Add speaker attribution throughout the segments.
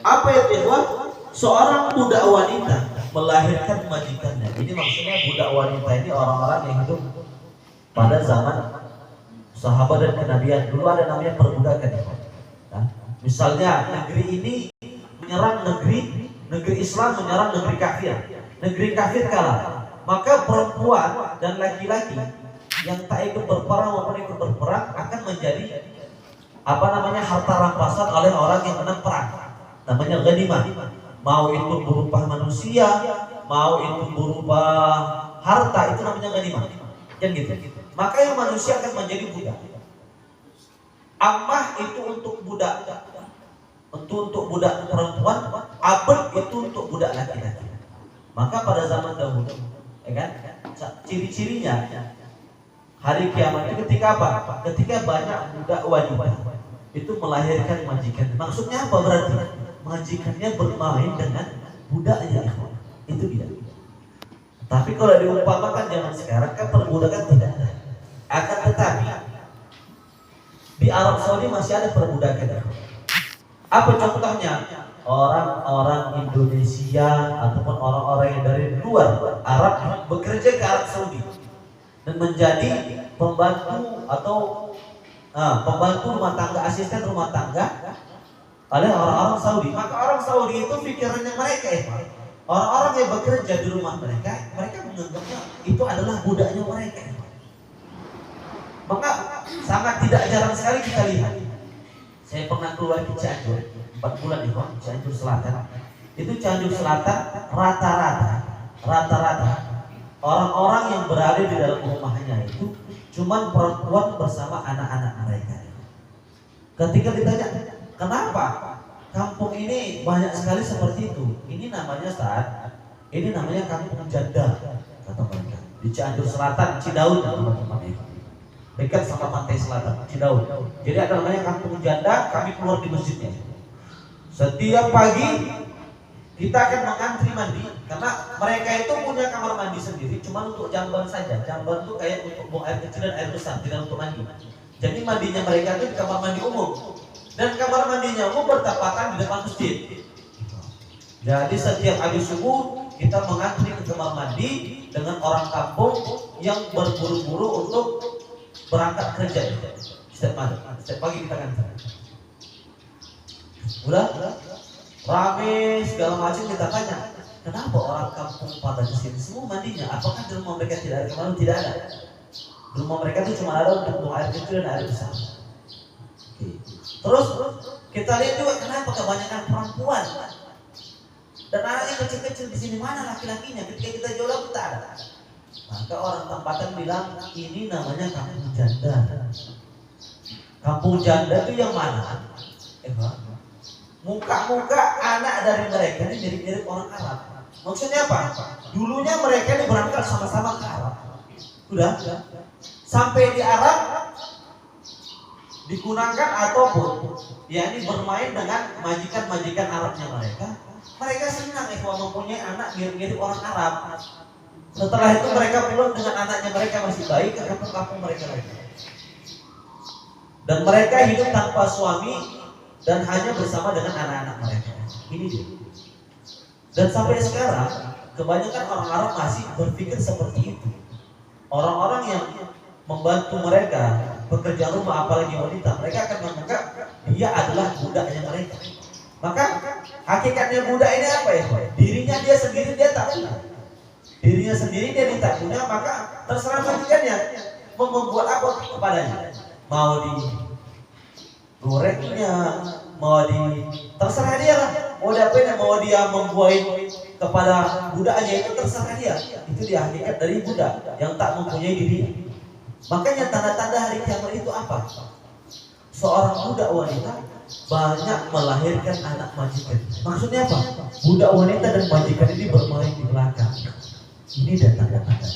Speaker 1: Apa itu ikhwan? Seorang budak wanita melahirkan majikannya. Ini maksudnya budak wanita ini orang-orang yang hidup pada zaman sahabat dan kenabian. Dulu ada namanya perbudakan. Nah, misalnya negeri ini menyerang negeri Islam, menyerang negeri kafir. Negeri kafir kalah, maka perempuan dan laki-laki yang tak ikut berperang maupun ikut berperang akan menjadi harta rampasan oleh orang yang menang perang. Namanya ghanimah. Mau itu berupa manusia, mau itu berupa harta, itu namanya ghanimah. Kan gitu. Maka yang manusia akan menjadi budak. Amah itu untuk budak, untuk budak perempuan, abad itu untuk budak laki-laki. Maka pada zaman dahulu, ya kan, ciri-cirinya hari kiamat itu ketika apa? Ketika banyak budak wanita itu melahirkan majikan. Maksudnya apa berarti? Majikannya bermain dengan budaknya. Itu dia. Tapi kalau diumpamakan zaman sekarang kan perbudakan tidak ada. Akan tetapi di Arab Saudi masih ada perbudakan. Apa contohnya? Orang-orang Indonesia ataupun orang-orang yang dari luar Arab bekerja ke Arab Saudi dan menjadi pembantu atau pembantu rumah tangga, asisten rumah tangga oleh orang-orang Saudi. Maka orang Saudi itu pikirannya mereka orang-orang yang bekerja di rumah mereka menganggapnya itu adalah budaknya mereka. Maka sangat tidak jarang sekali kita lihat. Saya pernah keluar ke Cianjur 4 bulan di Cianjur Selatan. Itu Cianjur Selatan rata-rata orang-orang yang berada di dalam rumahnya itu cuman perempuan bersama anak-anak mereka. Ketika ditanya, kenapa kampung ini banyak sekali seperti itu? Ini namanya ini namanya kampung janda, kata mereka. Di Cianjur Selatan, Cidaun, teman-teman itu. Dekat sama pantai selatan, Cidaun. Jadi ada namanya kampung janda, kami keluar di masjidnya. Setiap pagi kita akan mengantri mandi, karena mereka itu punya kamar mandi sendiri, cuma untuk jamban saja. Jamban itu kayak untuk buang air kecil dan air besar, tidak untuk mandi. Jadi mandinya mereka itu di kamar mandi umum, dan kamar mandinya umum bertapakan di depan masjid. Jadi setiap habis subuh kita mengantri ke kamar mandi dengan orang kampung yang berburu-buru untuk berangkat kerja. Setiap pagi kita ngantri. Udah rame segala macam, kita tanya, kenapa orang kampung pada di sini semua mandinya? Apakah di rumah mereka tidak ada kamar? Tidak ada. Di rumah mereka itu cuma ada untuk buang air kecil dan air besar. Terus kita lihat juga kenapa kebanyakan perempuan dan anak yang kecil-kecil di sini, mana laki-lakinya? Ketika kita jual kita ada. Maka orang tempatan bilang ini namanya kampung janda. Kampung janda itu yang mana? Muka-muka anak dari mereka ini mirip-mirip orang Arab. Maksudnya apa? Dulunya mereka ini berangkat sama-sama ke Arab. Sudah sampai di Arab digunakan ataupun yakni bermain dengan majikan-majikan Arabnya mereka. Mereka senang mempunyai anak mirip-mirip orang Arab. Setelah itu mereka pulang dengan anaknya mereka masih baik ke kampung-kampung mereka lagi. Dan mereka hidup tanpa suami dan hanya bersama dengan anak-anak mereka. Ini dia. Dan sampai sekarang kebanyakan orang Arab masih berpikir seperti itu. Orang-orang yang membantu mereka pekerjaan rumah, apalagi wanita, mereka akan menganggap dia adalah budaknya mereka. Maka hakikatnya budak ini apa ya? Dirinya dia sendiri dia tak punya. Dirinya sendiri dia tidak punya, maka terserah majikannya mau membuat apa kepadanya. Mau di gorengnya, terserah dia lah. Mau diapain, mau dia membuahin kepada budaknya, itu terserah dia. Itu dia hakikat dari budak yang tak mempunyai diri. Makanya tanda-tanda hari kiamat itu apa? Seorang budak wanita banyak melahirkan anak majikan. Maksudnya apa? Budak wanita dan majikan ini bermain di belakang. Ini dan tanda-tanda.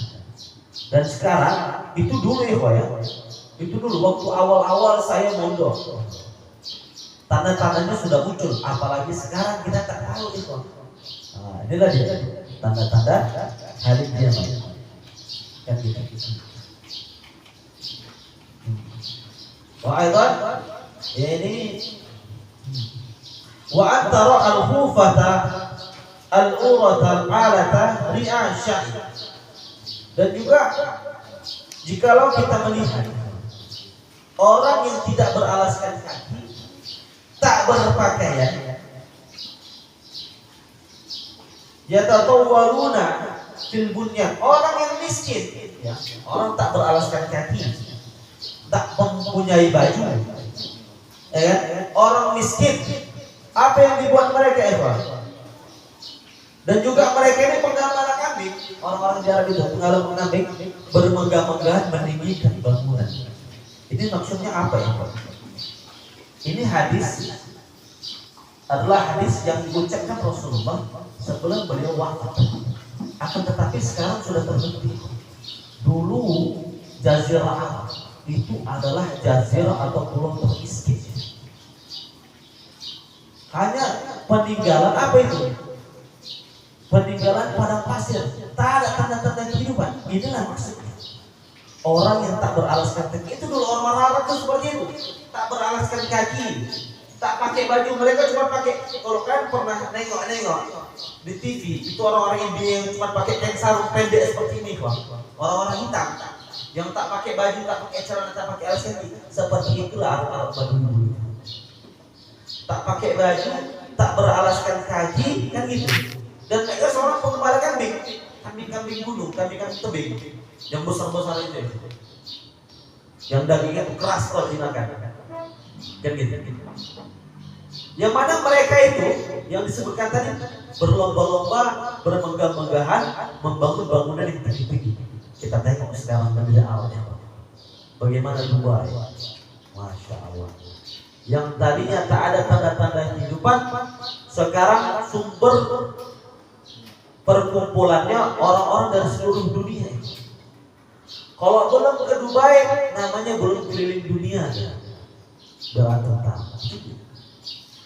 Speaker 1: Dan sekarang itu dulu ya, itu dulu waktu awal-awal saya mondok, tanda-tandanya sudah muncul. Apalagi sekarang kita tak tahu itu. Nah, inilah dia tanda-tanda hari kiamat. Kan kita. Wah, ini Wa antara al-khufata al-urata al-alata ri'asya. Dan juga jikalau kita melihat orang yang tidak beralaskan kaki, tak berpakaian, yatatawwaluna fil bunyan, orang yang miskin, ya, orang tak beralaskan kaki, tak mempunyai baju, ya, orang miskin, apa yang dibuat mereka, Eva? Dan juga mereka ini penggambaran kambing, orang-orang Arab itu penggambaran kambing, bermegah-megahan meninggikan bangunan. Ini maksudnya apa ya? Ini hadis adalah hadis yang diucapkan Rasulullah sebelum beliau wafat. Akan tetapi sekarang sudah terbukti. Dulu Jazirah Arab itu adalah jazirah atau pulau termiskin. Hanya peninggalan apa itu? Peninggalan padang pasir, tak ada tanda-tanda kehidupan. Inilah maksudnya. Orang yang tak beralaskan kaki, itu dulu orang Arab itu seperti itu, tak beralaskan kaki, tak pakai baju, mereka cuma pakai. Kalau kan pernah nengok di TV, itu orang-orang India yang cuma pakai kain sarung pendek seperti ini, orang-orang hitam yang tak pakai baju, tak pakai celana, tak pakai alas kaki, seperti itulah Arab dulu. Tak pakai baju, tak beralaskan kaki, kan gitu. Dan mereka seorang pengembala kambing, kambing gunung, kambing tebing, yang besar-besar itu, yang dagingnya itu keras kalau dimakan, kan gitu. Yang mana mereka itu, yang disebutkan tadi, berlomba-lomba, bermegah-megahan, membangun bangunan yang tinggi-tinggi. Kita tengok sekarang dari awalnya, bagaimana Dubai, masya Allah. Yang tadinya tak ada tanda-tanda kehidupan, sekarang sumber perkumpulannya orang-orang dari seluruh dunia. Kalau belum ke Dubai, namanya belum keliling dunia. Berat.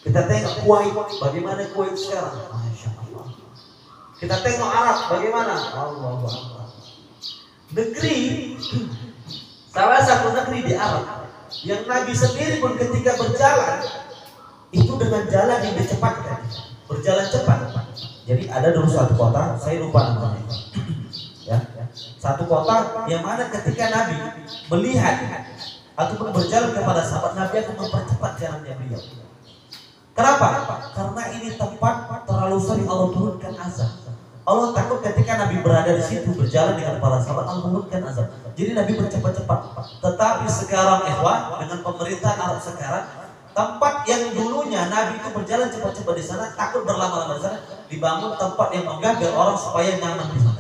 Speaker 1: Kita tengok Kuwait, bagaimana Kuwait sekarang? Masya Allah. Kita tengok Arab, bagaimana? Allahu Akbar. Negeri, salah satu negeri di Arab, yang Nabi sendiri pun ketika berjalan, itu dengan jalan yang dicepatkan, berjalan cepat. Jadi ada dulu satu kota, saya lupa namanya, ya, satu kota yang mana ketika Nabi melihat ataupun berjalan kepada sahabat, Nabi akan mempercepat jalannya beliau. Kenapa? Karena ini tempat terlalu sering Allah turunkan azab. Allah takut ketika Nabi berada di situ berjalan dengan para sahabat, Allah turunkan azab. Jadi Nabi bercepat-cepat. Tetapi sekarang, ikhwan, dengan pemerintahan Arab sekarang, tempat yang dulunya Nabi itu berjalan cepat-cepat di sana, takut berlama-lama di sana, dibangun tempat yang megah biar orang supaya nyaman di sana.